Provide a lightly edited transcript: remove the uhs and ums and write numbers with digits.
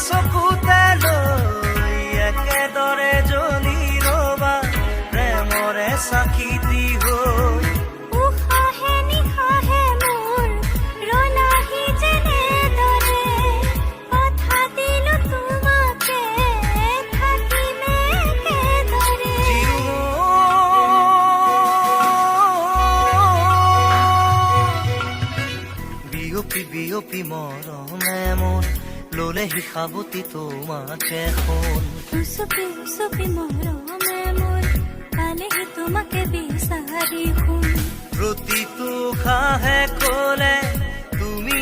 চকুতে লৈ একেদৰে জ্বলি ৰবা প্ৰেমৰে চাকিতি হৈ উশাহে নিশাহে মোৰ ৰলাহি যেনেদৰে কথা দিলো তোমাকে থাকিমে একেদৰে বিয়পি বিয়পি মৰমে মোৰ ললেহি সাৱতি তোমাকে শুন উচপি উচপি মৰমে মোৰ পালেহি তোমাকে বিচাৰি শুন প্ৰতিটো খাহে কলে তুমি